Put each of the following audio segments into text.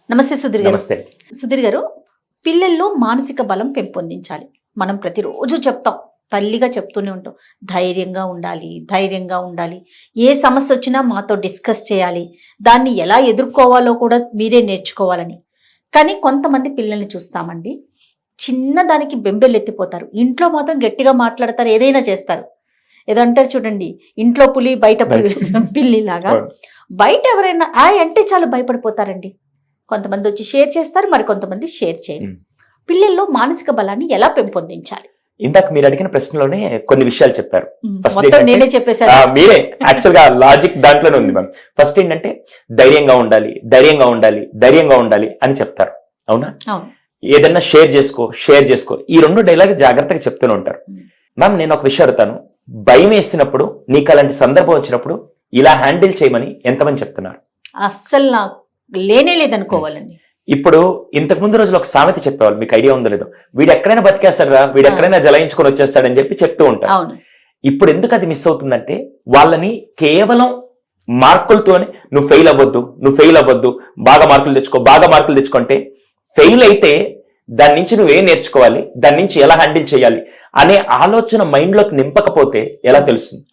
నమస్తే సుధీర్ గారు. నమస్తే. సుధీర్ గారు, పిల్లల్లో మానసిక బలం పెంపొందించాలి. మనం ప్రతిరోజు చెప్తాం, తల్లిగా చెప్తూనే ఉంటాం, ధైర్యంగా ఉండాలి, ధైర్యంగా ఉండాలి, ఏ సమస్య వచ్చినా మాతో డిస్కస్ చేయాలి, దాన్ని ఎలా ఎదుర్కోవాలో కూడా మీరే నేర్చుకోవాలని. కానీ కొంతమంది పిల్లల్ని చూస్తామండి, చిన్న దానికి బెంబెలెత్తిపోతారు, ఇంట్లో మాత్రం గట్టిగా మాట్లాడతారు, ఏదైనా చేస్తారు. ఏదంటారు చూడండి, ఇంట్లో పులి బయట పిల్లి లాగా. బయట ఎవరైనా అంటే చాలా భయపడిపోతారండి. కొంతమంది వచ్చి షేర్ చేస్తారు, మరి కొంతమంది షేర్ చేయరు. పిల్లల్లో మానసిక బలాన్ని ఎలా పెంపొందించాలి? ఇందాక మీరు అడిగిన ప్రశ్నలోనే కొన్ని విషయాలు చెప్పారు. నేనే చెప్పేశాను. మీరే యాక్చువల్ గా లాజిక్ దాంట్లోనే ఉంది మ్యామ్. ఫస్ట్ ఏంటంటే ధైర్యంగా ఉండాలి, ధైర్యంగా ఉండాలి, ధైర్యంగా ఉండాలి అని చెప్తారు. అవునా? ఏదన్నా షేర్ చేసుకో ఈ రెండు డైలాగ్ జాగ్రత్తగా చెప్తూనే ఉంటారు. మ్యామ్, నేను ఒక విషయం అడుగుతాను, భయం వేసినప్పుడు నీకు అలాంటి సందర్భం వచ్చినప్పుడు ఇలా హ్యాండిల్ చేయమని ఎంతమంది చెప్తున్నారు? అస్సలు నాకు లేనే లేదనుకోవాలండి. ఇప్పుడు ఇంతకు ముందు రోజులు ఒక సామెత చెప్పేవాళ్ళు, మీకు ఐడియా ఉందో లేదో, వీడు ఎక్కడైనా బతికేస్తాడరా, వీడు ఎక్కడైనా జలాయించుకొని వచ్చేస్తాడని చెప్పి చెప్తూ ఉంటారు. ఇప్పుడు ఎందుకు అది మిస్ అవుతుందంటే, వాళ్ళని కేవలం మార్కులతోనే నువ్వు ఫెయిల్ అవ్వద్దు, బాగా మార్కులు తెచ్చుకుంటే, ఫెయిల్ అయితే దాని నుంచి నువ్వేం నేర్చుకోవాలి, దాని నుంచి ఎలా హ్యాండిల్ చేయాలి అనే ఆలోచన మైండ్ లోకి నింపకపోతే ఎలా తెలుస్తుంది?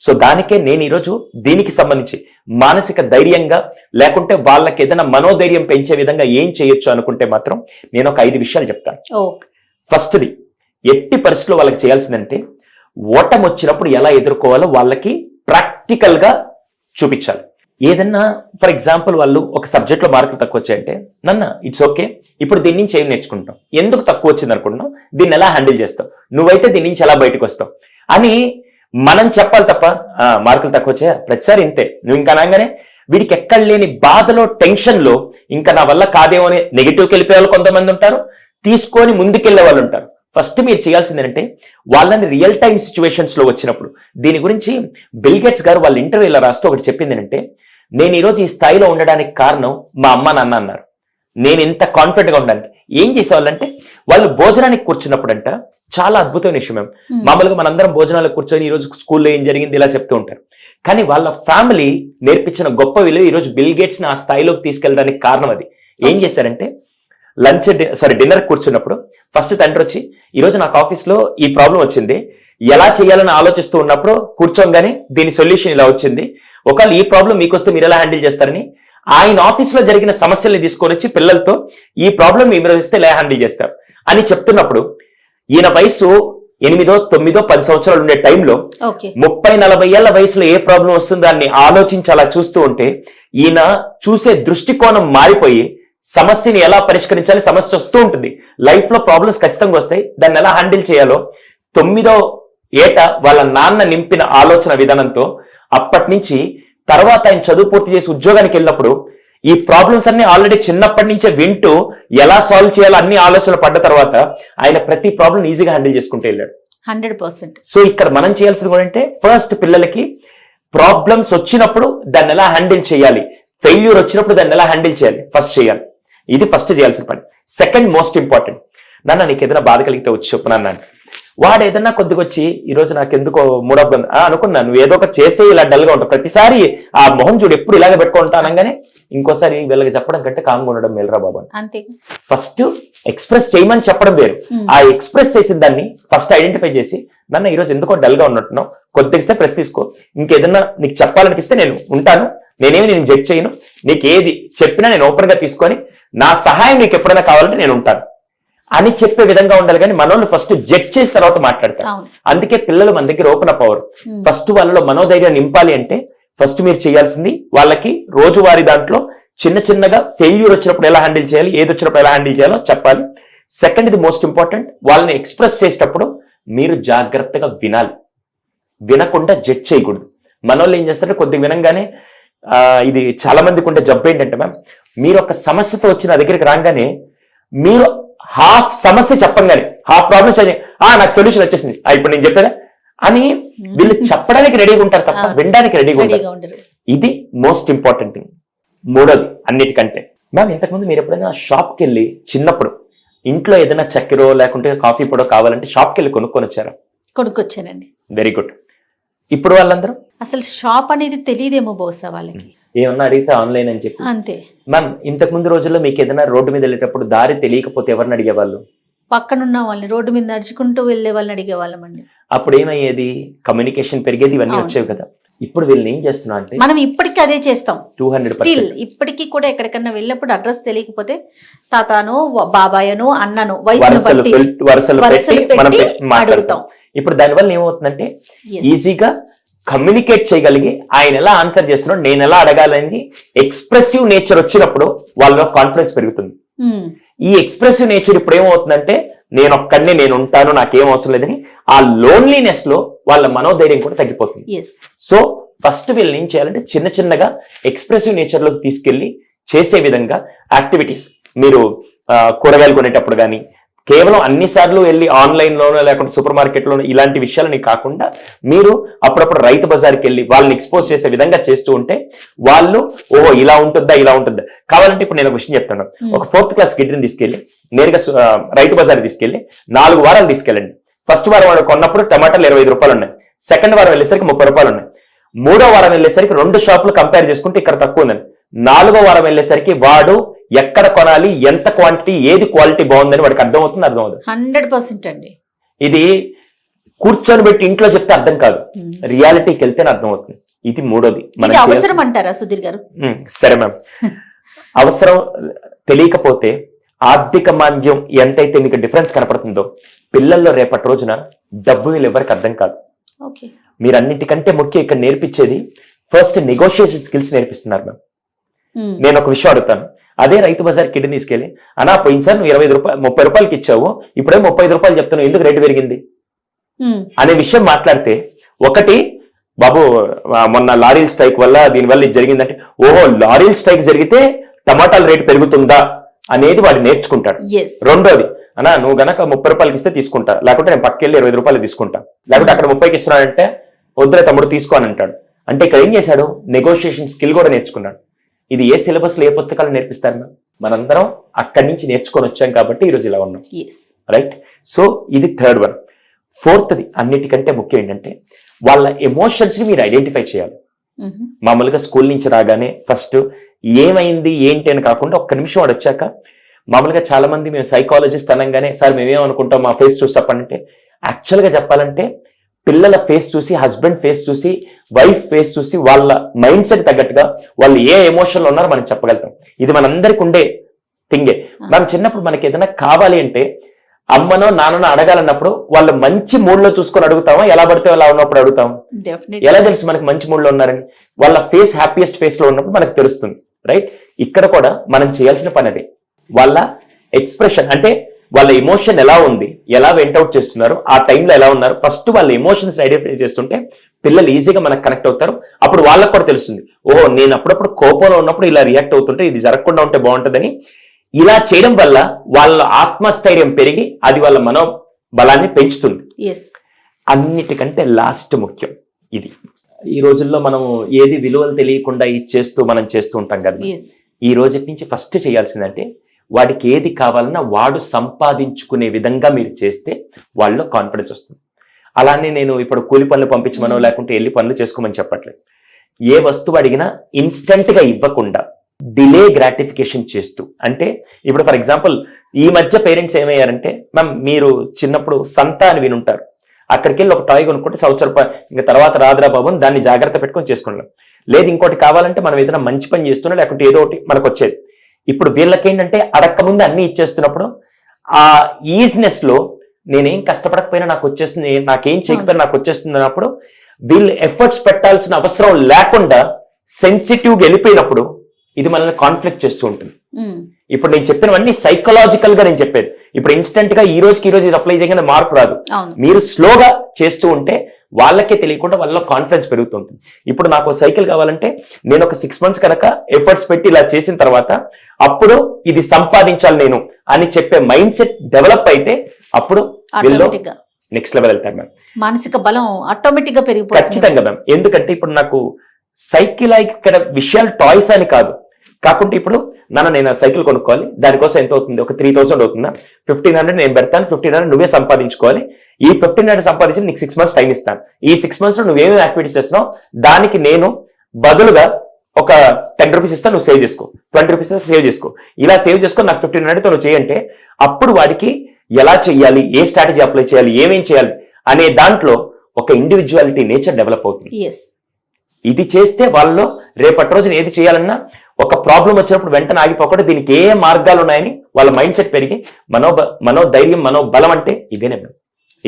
సో దానికే నేను ఈరోజు దీనికి సంబంధించి మానసిక ధైర్యంగా, లేకుంటే వాళ్ళకి ఏదైనా మనోధైర్యం పెంచే విధంగా ఏం చేయొచ్చు అనుకుంటే మాత్రం నేను ఒక 5 విషయాలు చెప్తాను. ఫస్ట్ది, ఎట్టి పరిస్థితుల్లో వాళ్ళకి చేయాల్సిందంటే, ఓటమి వచ్చినప్పుడు ఎలా ఎదుర్కోవాలో వాళ్ళకి ప్రాక్టికల్ గా చూపించాలి. ఏదన్నా ఫర్ ఎగ్జాంపుల్ వాళ్ళు ఒక సబ్జెక్ట్ లో మార్కులు తక్కువ వచ్చాయంటే, ఇట్స్ ఓకే, ఇప్పుడు దీని నుంచి ఏం నేర్చుకుంటాం, ఎందుకు తక్కువ వచ్చింది అనుకుంటున్నావు, దీన్ని ఎలా హ్యాండిల్ చేస్తావు, నువ్వైతే దీని నుంచి ఎలా బయటకు వస్తావు అని మనం చెప్పాలి తప్ప, మార్కులు తక్కువ వచ్చాయా ప్రతిసారి ఇంతే, నువ్వు ఇంకా అనగానే వీడికి ఎక్కడ లేని బాధలో, టెన్షన్ లో ఇంకా నా వల్ల కాదేమో అని నెగిటివ్కి వెళ్ళిపోయే వాళ్ళు కొంతమంది ఉంటారు, తీసుకొని ముందుకెళ్లే వాళ్ళు ఉంటారు. ఫస్ట్ మీరు చేయాల్సింది ఏంటంటే, వాళ్ళని రియల్ టైమ్ సిచ్యువేషన్స్ లో వచ్చినప్పుడు, దీని గురించి బిల్ గేట్స్ గారు వాళ్ళ ఇంటర్వ్యూలో రాస్తూ ఒకటి చెప్పింది ఏంటంటే, నేను ఈరోజు ఈ స్థాయిలో ఉండడానికి కారణం మా అమ్మ నాన్న అన్నారు. నేను ఇంత కాన్ఫిడెంట్ గా ఉండడానికి ఏం చేసేవాళ్ళంటే, వాళ్ళు భోజనానికి కూర్చున్నప్పుడు అంట, చాలా అద్భుతమైన విషయం మేము మామూలుగా మనందరం భోజనాలకు కూర్చొని ఈ రోజు స్కూల్లో ఏం జరిగింది ఇలా చెప్తూ ఉంటారు. కానీ వాళ్ళ ఫ్యామిలీ నేర్పించిన గొప్ప విలువ ఈ రోజు బిల్ గేట్స్ ని ఆ స్థాయిలోకి తీసుకెళ్ళడానికి కారణం అది. ఏం చేశారంటే, డిన్నర్ కూర్చున్నప్పుడు ఫస్ట్ తండ్రి వచ్చి, ఈ రోజు నాకు ఆఫీస్ లో ఈ ప్రాబ్లం వచ్చింది, ఎలా చేయాలని ఆలోచిస్తూ ఉన్నప్పుడు కూర్చోగానే దీని సొల్యూషన్ ఇలా వచ్చింది, ఒకవేళ ఈ ప్రాబ్లం మీకు వస్తే మీరు ఎలా హ్యాండిల్ చేస్తారని ఆయన ఆఫీస్ లో జరిగిన సమస్యల్ని తీసుకొని వచ్చి పిల్లలతో, ఈ ప్రాబ్లం మీరు వస్తే ఎలా హ్యాండిల్ చేస్తారు అని చెప్తున్నప్పుడు, ఈయన వయసు 8, 9, 10 సంవత్సరాలు ఉండే టైంలో 30-40 ఏళ్ల వయసులో ఏ ప్రాబ్లం వస్తుందో దాన్ని ఆలోచించి అలా చూస్తూ ఉంటే, ఈయన చూసే దృష్టికోణం మారిపోయి సమస్యని ఎలా పరిష్కరించాలి, సమస్య వస్తూ ఉంటుంది, లైఫ్ లో ప్రాబ్లమ్స్ ఖచ్చితంగా వస్తాయి, దాన్ని ఎలా హ్యాండిల్ చేయాలో 9వ ఏట వాళ్ళ నాన్న నింపిన ఆలోచన విధానంతో అప్పటి నుంచి తర్వాత ఆయన చదువు పూర్తి చేసి ఉద్యోగానికి వెళ్ళినప్పుడు ఈ ప్రాబ్లమ్స్ అన్ని ఆల్రెడీ చిన్నప్పటి నుంచే వింటూ ఎలా సాల్వ్ చేయాలో అన్ని ఆలోచనలు పడ్డ తర్వాత ఆయన ప్రతి ప్రాబ్లం ఈజీగా హ్యాండిల్ చేసుకుంటూ వెళ్ళాడు. 100%. సో ఇక్కడ మనం చేయాల్సింది కూడా అంటే, ఫస్ట్ పిల్లలకి ప్రాబ్లమ్స్ వచ్చినప్పుడు దాన్ని ఎలా హ్యాండిల్ చేయాలి, ఫెయిల్యూర్ వచ్చినప్పుడు దాన్ని ఎలా హ్యాండిల్ చేయాలి ఫస్ట్ చేయాలి. ఇది ఫస్ట్ చేయాల్సిన పని. సెకండ్ మోస్ట్ ఇంపార్టెంట్, నీకు ఏదైనా బాధ కలిగితే వచ్చి చెప్పు నాన్న. వాడు ఏదన్నా కొద్దిగా వచ్చి, ఈ రోజు నాకు ఎందుకో మూడబ్బ అనుకున్నా, నువ్వు ఏదో ఒకటి చేసే ఇలా డల్ గా ఉంటావు, ప్రతిసారి ఆ మొహం చూడు ఎప్పుడు ఇలాగే పెట్టుకుంటా అనగానే ఇంకోసారి వీళ్ళకి చెప్పడం కంటే కామ్గా ఉండడం మేలురా బాబు అని ఫస్ట్ ఎక్స్ప్రెస్ చేయమని చెప్పడం వేరు. ఆ ఎక్స్ప్రెస్ చేసిన దాన్ని ఫస్ట్ ఐడెంటిఫై చేసి, ఈ రోజు ఎందుకో డల్ గా ఉన్నట్టున్నావు, కొద్దిగా ప్రెస్ తీసుకో, ఇంకేదన్నా నీకు చెప్పాలనిపిస్తే నేను ఉంటాను, నేను జడ్జ్ చేయను, నీకు ఏది చెప్పినా నేను ఓపెన్ గా తీసుకొని నా సహాయం నీకు ఎప్పుడైనా కావాలంటే నేను ఉంటాను అని చెప్పే విధంగా ఉండాలి. కానీ మనోళ్ళు ఫస్ట్ జడ్జ్ చేసిన తర్వాత మాట్లాడతారు. అందుకే పిల్లలు మన దగ్గర ఓపెన్ అప్ అవ్వరు. ఫస్ట్ వాళ్ళలో మనోధైర్యం నింపాలి అంటే ఫస్ట్ మీరు చేయాల్సింది, వాళ్ళకి రోజువారీ దాంట్లో చిన్న చిన్నగా ఫెయిల్యూర్ వచ్చినప్పుడు ఎలా హ్యాండిల్ చేయాలి, ఏది వచ్చినప్పుడు ఎలా హ్యాండిల్ చేయాలో చెప్పాలి. సెకండ్, ఇది మోస్ట్ ఇంపార్టెంట్, వాళ్ళని ఎక్స్ప్రెస్ చేసేటప్పుడు మీరు జాగ్రత్తగా వినాలి, వినకుండా జడ్జ్ చేయకూడదు. మనోళ్ళు ఏం చేస్తారంటే కొద్దిగా వినంగానే, ఇది చాలా మందికి ఉండే జబ్బు ఏంటంటే మ్యామ్, మీరు ఒక సమస్యతో వచ్చి నా దగ్గరికి రాగానే మీరు హాఫ్ సమస్య చెప్పంగానే, హాఫ్ ప్రాబ్లమ్స్ నాకు సొల్యూషన్ వచ్చేసింది ఇప్పుడు నేను చెప్పారా అని వీళ్ళు చెప్పడానికి రెడీగా ఉంటారు తప్ప వినడానికి రెడీగా ఉంటారు. ఇది మోస్ట్ ఇంపార్టెంట్ థింగ్. మూడోది అన్నిటికంటే మ్యామ్, ఇంతకుముందు మీరు ఎప్పుడైనా షాప్కి వెళ్ళి చిన్నప్పుడు ఇంట్లో ఏదైనా చక్కెరో లేకుంటే కాఫీ పొడో కావాలంటే షాప్కి వెళ్ళి కొనుక్కొని వచ్చారా? కొనుక్కొచ్చానండి. Very good. ఇప్పుడు వాళ్ళందరూ అసలు షాప్ అనేది తెలియదేమో బహుశా వాళ్ళకి. ఏమన్నా అడిగితే ఆన్లైన్ అని చెప్పి. అంతే. మ్యామ్, ఇంతకు ముందు రోజుల్లో మీకు ఏదైనా రోడ్డు మీద వెళ్ళేటప్పుడు దారి తెలియకపోతే ఎవరిని అడిగేవాళ్ళు? పక్కనున్న వాళ్ళని, రోడ్డు మీద నడుచుకుంటూ వెళ్ళే వాళ్ళని అడిగేవాళ్ళమండి. అప్పుడు ఏమయ్యేది? కమ్యూనికేషన్ పెరిగేది, ఇవన్నీ వచ్చేవి కదా. ఇప్పుడు వీళ్ళని ఏం చేస్తున్నా అంటే మనం ఇప్పటికీ అదే చేస్తాం. 200% ఇప్పటికీ కూడా ఎక్కడికన్నా వెళ్ళినప్పుడు అడ్రస్ తెలియకపోతే తాతానో బాబాయనో అన్ననో వయసును బట్టి అడుగుతాం. ఇప్పుడు దానివల్ల ఏమవుతుందంటే ఈజీగా కమ్యూనికేట్ చేయగలిగి ఆయన ఎలా ఆన్సర్ చేస్తున్నాడు, నేను ఎలా అడగాలని ఎక్స్ప్రెసివ్ నేచర్ వచ్చినప్పుడు వాళ్ళలో కాన్ఫిడెన్స్ పెరుగుతుంది. ఈ ఎక్స్ప్రెసివ్ నేచర్ ఇప్పుడు ఏమవుతుందంటే నేను ఒక్కడిని, నేను ఉంటాను, నాకేం అవసరం లేదని ఆ లోన్లీనెస్ లో వాళ్ళ మనోధైర్యం కూడా తగ్గిపోతుంది. సో ఫస్ట్ వీళ్ళని ఏం చేయాలంటే చిన్న చిన్నగా ఎక్స్ప్రెసివ్ నేచర్ లోకి తీసుకెళ్లి చేసే విధంగా యాక్టివిటీస్, మీరు కూరగాయలు కొనేటప్పుడు కానీ కేవలం అన్నిసార్లు వెళ్ళి ఆన్లైన్ లోనో లేకుంటే సూపర్ మార్కెట్ లోనో ఇలాంటి విషయాలని కాకుండా మీరు అప్పుడప్పుడు రైతు బజార్కి వెళ్ళి వాళ్ళని ఎక్స్పోజ్ చేసే విధంగా చేస్తూ ఉంటే వాళ్ళు ఓహో ఇలా ఉంటుందా ఇలా ఉంటుందా. కావాలంటే ఇప్పుడు నేను ఒక విషయం చెప్తాను. ఒక 4th క్లాస్ కిడ్ని తీసుకెళ్లి నేరుగా రైతు బజార్ తీసుకెళ్లి 4 వారాలు తీసుకెళ్ళండి. ఫస్ట్ వారం వాడు కొన్నప్పుడు టమాటాలు 25 రూపాయలు ఉన్నాయి, సెకండ్ వారం వెళ్ళేసరికి 30 రూపాయలు ఉన్నాయి, 3వ వారం వెళ్ళేసరికి 2 షాపులు కంపేర్ చేసుకుంటే ఇక్కడ తక్కువ ఉందని, 4వ వారం వెళ్ళేసరికి వాడు ఎక్కడ కొనాలి, ఎంత క్వాంటిటీ, ఏది క్వాలిటీ బాగుందని వాడికి అర్థమవుతుంది. 100% అండి. ఇది కూర్చొని పెట్టి ఇంట్లో చెప్తే అర్థం కాదు, రియాలిటీకి వెళ్తేనే అర్థం అవుతుంది. ఇది 3వది. అవసరం అంటారా సుధీర్ గారు? సరే మ్యామ్, అవసరం తెలియకపోతే ఆర్థిక మాంద్యం ఎంతైతే మీకు డిఫరెన్స్ కనపడుతుందో పిల్లల్లో రేపటి రోజున డబ్బు వీళ్ళు ఎవరికి అర్థం కాదు. మీరు అన్నిటికంటే ముఖ్యం ఇక్కడ నేర్పించేది ఫస్ట్ నెగోషియేషన్ స్కిల్స్ నేర్పిస్తున్నారు మ్యామ్. నేను ఒక విషయం అడుగుతాను, అదే రైతు బజార్ కిడ్ని తీసుకెళ్ళి అన్నా పోయినసారి నువ్వు 25 రూపాయలు 30 రూపాయలకి ఇచ్చావు, ఇప్పుడే 35 రూపాయలు చెప్తున్నావు, ఎందుకు రేటు పెరిగింది అనే విషయం మాట్లాడితే, ఒకటి బాబు మొన్న లారీల స్ట్రైక్ వల్ల దీనివల్ల ఇది జరిగిందంటే ఓహో లారీల స్ట్రైక్ జరిగితే టమాటాల రేటు పెరుగుతుందా అనేది వాడు నేర్చుకుంటాడు. రెండోది, అన్నా నువ్వు గనక 30 రూపాయలకి ఇస్తే తీసుకుంటా, లేకుంటే నేను పక్కెళ్ళి 25 రూపాయలు తీసుకుంటా, లేకుంటే అక్కడ 30కి ఇస్తున్నానంటే వద్దులే తమ్ముడు తీసుకో అని అంటాడు. అంటే ఇక్కడ ఏం చేశాడు, నెగోషియేషన్ స్కిల్ కూడా నేర్చుకున్నాడు. ఇది ఏ సిలబస్ లో ఏ పుస్తకాలు నేర్పిస్తారు మనందరం అక్కడి నుంచి నేర్చుకొని వచ్చాం కాబట్టి ఈ రోజు ఇలా ఉన్నాం. రైట్. సో ఇది 3rd వన్. 4thది అన్నిటికంటే ముఖ్యం ఏంటంటే వాళ్ళ ఎమోషన్స్ ని మీరు ఐడెంటిఫై చేయాలి. మామూలుగా స్కూల్ నుంచి రాగానే ఫస్ట్ ఏమైంది ఏంటి అని కాకుండా ఒక్క నిమిషం వాడు వచ్చాక, మామూలుగా చాలా మంది మేము సైకాలజిస్ట్ అనగానే సార్ మేమేమనుకుంటాం మా ఫేస్ చూసి చెప్పండి. యాక్చువల్గా చెప్పాలంటే పిల్లల ఫేస్ చూసి, హస్బెండ్ ఫేస్ చూసి, వైఫ్ ఫేస్ చూసి వాళ్ళ మైండ్ సెట్ తగ్గట్టుగా వాళ్ళు ఏ ఎమోషన్లో ఉన్నారో మనం చెప్పగలుగుతాం. ఇది మనందరికి ఉండే థింగే. మనం చిన్నప్పుడు మనకి ఏదైనా కావాలి అంటే అమ్మనో నాన్ననో అడగాలన్నప్పుడు వాళ్ళు మంచి మూడ్ లో చూసుకొని అడుగుతామా, ఎలా పడితే అలా ఉన్నప్పుడు అడుగుతాం? ఎలా తెలుసు మనకి మంచి మూడ్ లో ఉన్నారని? వాళ్ళ ఫేస్ హ్యాపీయెస్ట్ ఫేస్ లో ఉన్నప్పుడు మనకు తెలుస్తుంది. రైట్. ఇక్కడ కూడా మనం చేయాల్సిన పని అదే, వాళ్ళ ఎక్స్ప్రెషన్ అంటే వాళ్ళ ఎమోషన్ ఎలా ఉంది, ఎలా వెంటౌట్ చేస్తున్నారు, ఆ టైంలో ఎలా ఉన్నారు, ఫస్ట్ వాళ్ళ ఎమోషన్స్ ఐడెంటిఫై చేస్తుంటే పిల్లలు ఈజీగా మనకు కనెక్ట్ అవుతారు. అప్పుడు వాళ్ళకు కూడా తెలుస్తుంది, ఓహో నేను అప్పుడప్పుడు కోపంలో ఉన్నప్పుడు ఇలా రియాక్ట్ అవుతుంటే ఇది జరగకుండా ఉంటే బాగుంటుందని. ఇలా చేయడం వల్ల వాళ్ళ ఆత్మస్థైర్యం పెరిగి అది వాళ్ళ మనోబలాన్ని పెంచుతుంది. అన్నిటికంటే లాస్ట్ ముఖ్యం ఇది. ఈ రోజుల్లో మనం ఏది విలువలు తెలియకుండా ఇచ్చేస్తూ మనం చేస్తూ ఉంటాం కదా. ఈ రోజు నుంచి ఫస్ట్ చేయాల్సిందంటే వాడికి ఏది కావాలన్నా వాడు సంపాదించుకునే విధంగా మీరు చేస్తే వాళ్ళలో కాన్ఫిడెన్స్ వస్తుంది. అలానే నేను ఇప్పుడు కూలి పనులు పంపించమనో లేకుంటే వెళ్ళి పనులు చేసుకోమని చెప్పట్లేదు. ఏ వస్తువు అడిగినా ఇన్స్టెంట్ గా ఇవ్వకుండా డిలే గ్రాటిఫికేషన్ చేస్తూ, అంటే ఇప్పుడు ఫర్ ఎగ్జాంపుల్ ఈ మధ్య పేరెంట్స్ ఏమయ్యారంటే, మ్యామ్ మీరు చిన్నప్పుడు సంత అని వినుంటారు, అక్కడికి వెళ్ళి ఒక టాయ్ కొనుక్కుంటే ₹1,000 ఇంకా తర్వాత రాదురా బాబు దాన్ని జాగ్రత్త పెట్టుకొని చేసుకున్నాం. లేదు ఇంకోటి కావాలంటే మనం ఏదైనా మంచి పని చేస్తున్నా లేకుంటే ఏదో ఒకటి మనకు వచ్చేది. ఇప్పుడు వీళ్ళకేంటంటే అడక్క ముందు అన్ని ఇచ్చేస్తున్నప్పుడు ఆ ఈజినెస్ లో నేనేం కష్టపడకపోయినా నాకు వచ్చేస్తుంది, నాకేం చేయకపోయినా నాకు వచ్చేస్తుంది అన్నప్పుడు వీళ్ళు ఎఫర్ట్స్ పెట్టాల్సిన అవసరం లేకుండా సెన్సిటివ్గా వెళ్ళిపోయినప్పుడు ఇది మనల్ని కాన్ఫ్లిక్ట్ చేస్తూ ఉంటుంది. ఇప్పుడు నేను చెప్పినవన్నీ సైకలాజికల్ గా నేను చెప్పాను. ఇప్పుడు ఇన్స్టెంట్ గా ఈ రోజుకి ఈ రోజు ఇది అప్లై చేయగానే మార్పు రాదు. మీరు స్లోగా చేస్తూ ఉంటే వాళ్ళకే తెలియకుండా వాళ్ళలో కాన్ఫిడెన్స్ పెరుగుతుంటుంది. ఇప్పుడు నాకు సైకిల్ కావాలంటే నేను ఒక 6 months కనుక ఎఫర్ట్స్ పెట్టి ఇలా చేసిన తర్వాత అప్పుడు ఇది సంపాదించాలి నేను అని చెప్పే మైండ్ సెట్ డెవలప్ అయితే అప్పుడు వీళ్ళు నెక్స్ట్ లెవెల్ వెళ్తారు మ్యామ్. మానసిక బలం ఆటోమేటిక్ గా పెరిగిపోతుంది. ఖచ్చితంగా మ్యామ్. ఎందుకంటే ఇప్పుడు నాకు సైకిల్ ఇక్కడ విషయాలు టాయ్స్ అని కాదు, కాకుంటే ఇప్పుడు నేను సైకిల్ కొనుక్కోవాలి, దానికోసం ఎంత అవుతుంది, ఒక 3,000 అవుతుందా, 1,500 నేను పెడతాను, 1,500 నువ్వే సంపాదించుకోవాలి. ఈ 1,500 సంపాదించి నీకు 6 months టైం ఇస్తాను. ఈ 6 months లో నువ్వేమేమి యాక్టివిటీస్ చేస్తున్నావు దానికి నేను బదులుగా ఒక 10 రూపీస్ ఇస్తా, నువ్వు సేవ్ చేసుకో, 20 రూపీస్ సేవ్ చేసుకో, ఇలా సేవ్ చేసుకో, నాకు 1500 నువ్వు చేయంటే అప్పుడు వాడికి ఎలా చేయాలి, ఏ స్ట్రాటజీ అప్లై చేయాలి, ఏమేం చేయాలి అనే దాంట్లో ఒక ఇండివిజువాలిటీ నేచర్ డెవలప్ అవుతుంది. ఇది చేస్తే వాళ్ళలో రేపటి రోజున ఏది చేయాలన్నా ఒక ప్రాబ్లం వచ్చినప్పుడు వెంటనే ఆగిపోకుండా దీనికి ఏ మార్గాలు ఉన్నాయని వాళ్ళ మైండ్ సెట్ పెరిగి మనోధైర్యం, మనోబలం అంటే ఇదేనే మేడం,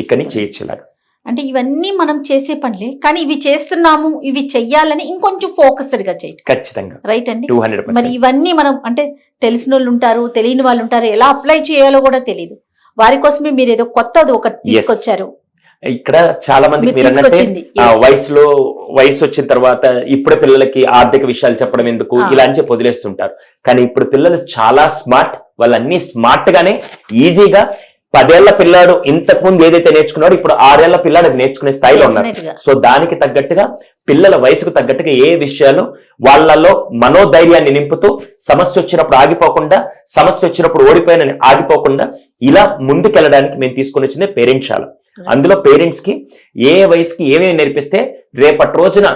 ఇక్కడి నుంచి చేయొచ్చు ఇలాగా. అంటే ఇవన్నీ మనం చేసే పనులే, కానీ ఇవి చేస్తున్నాము, ఇవి చెయ్యాలని ఇంకొంచెం ఫోకస్డ్ గా చేయండి. ఖచ్చితంగా రైట్ అండి. 200%. మరి ఇవన్నీ మనం అంటే తెలిసిన వాళ్ళు ఉంటారు, తెలియని వాళ్ళు ఉంటారు, ఎలా అప్లై చేయాలో కూడా తెలియదు. వారి కోసమే మీరు ఏదో కొత్తది ఒకటి తీసుకొచ్చారు. ఇక్కడ చాలా మంది మీరు అన్నట్టే వయసు వచ్చిన తర్వాత ఇప్పుడే పిల్లలకి ఆర్థిక విషయాలు చెప్పడం ఎందుకు ఇలా అని చెప్పి వదిలేస్తుంటారు. కానీ ఇప్పుడు పిల్లలు చాలా స్మార్ట్, వాళ్ళన్నీ స్మార్ట్ గానే ఈజీగా 10 ఏళ్ల పిల్లాడు ఇంతకు ముందు ఏదైతే నేర్చుకున్నాడో ఇప్పుడు 6 ఏళ్ల పిల్లాడు నేర్చుకునే స్థాయిలో ఉన్నారు. సో దానికి తగ్గట్టుగా పిల్లల వయసుకు తగ్గట్టుగా ఏ విషయాలు వాళ్ళలో మనోధైర్యాన్ని నింపుతూ సమస్య వచ్చినప్పుడు ఆగిపోకుండా, సమస్య వచ్చినప్పుడు ఓడిపోయిన ఆగిపోకుండా ఇలా ముందుకెళ్ళడానికి మేము తీసుకుని వచ్చిందే పేరెంట్ శాల. అందులో పేరెంట్స్ కి ఏ వయసుకి ఏమేమి నేర్పిస్తే రేపటి రోజున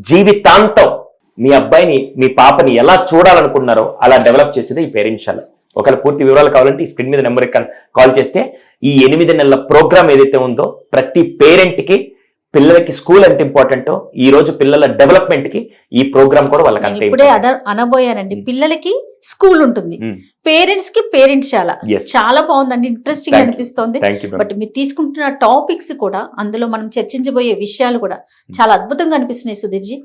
జీవితాంతం మీ అబ్బాయిని, మీ పాపని ఎలా చూడాలనుకున్నారో అలా డెవలప్ చేసేది ఈ పేరెంట్ శాల. ఒకవేళ పూర్తి వివరాలు కావాలంటే ఈ స్క్రీన్ మీద నెంబర్ కాల్ చేస్తే ఈ 8 నెలల ప్రోగ్రామ్ ఏదైతే ఉందో ప్రతి పేరెంట్ కి, పిల్లలకి స్కూల్ ఎంత ఇంపార్టెంటో ఈ రోజు పిల్లల డెవలప్మెంట్ కి ఈ ప్రోగ్రామ్ కూడా వాళ్ళకి అంతే. ఇప్పుడే అనబోయానండి, పిల్లలకి స్కూల్ ఉంటుంది, పేరెంట్స్ కి పేరెంట్స్ చాలా బాగుందండి, ఇంట్రెస్టింగ్ అనిపిస్తోంది. బట్ మీరు తీసుకుంటున్న టాపిక్స్ కూడా, అందులో మనం చర్చించబోయే విషయాలు కూడా చాలా అద్భుతంగా అనిపిస్తున్నాయి సుధీర్ జీ.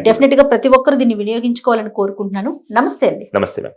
డెఫినెట్ గా ప్రతి ఒక్కరు దీన్ని వినియోగించుకోవాలని కోరుకుంటున్నాను. నమస్తే అండి. నమస్తే.